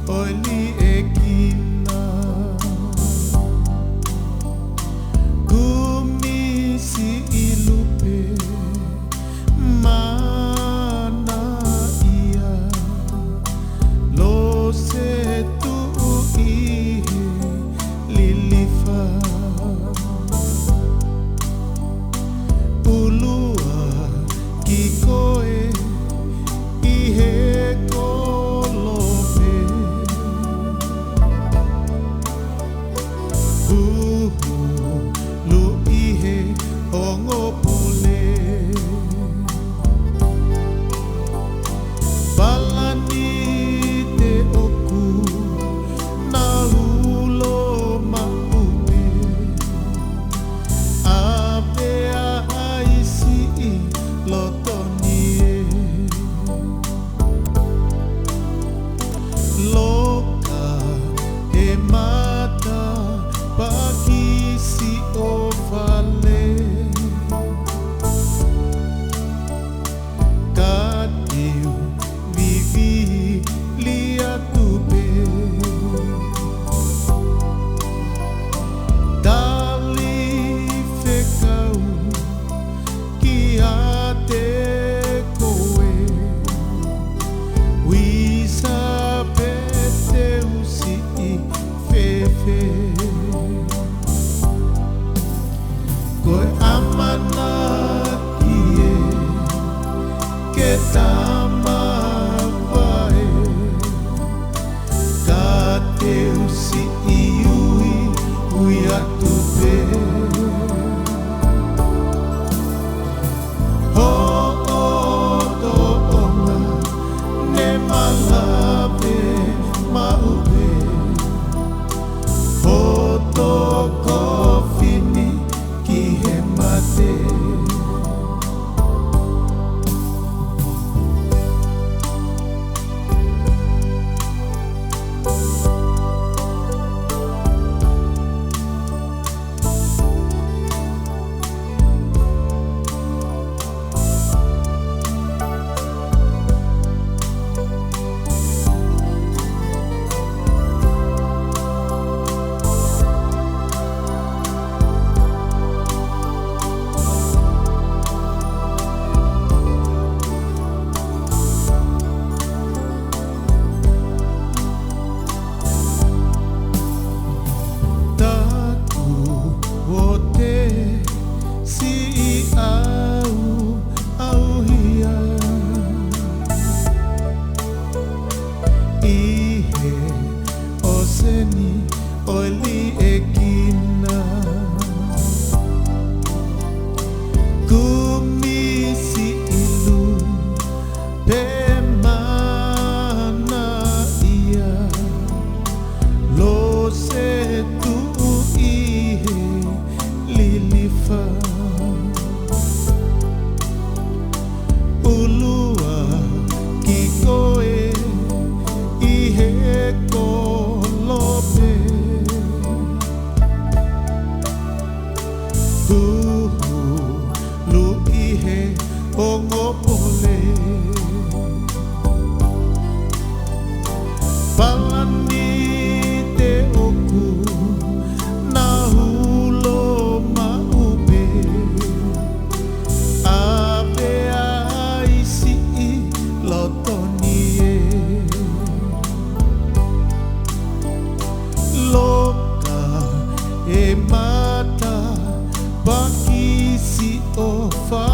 Oli ekina kumisi ilupe mana ia lo se tu i lilifa ulua kikoe ihe Koe amanat ie ke tama vai ka te usi iui ui atu pe ho o to onga ne malape maupe ho to kofini ki he mate Oli ekina kumisi ilu pe mana ia lo se tu ihe lilifa ulua kikoe ihe kolope lu ihe ongopole palani te oku na hulo maupe ape aisi lotonie loka e mata Baki si o fa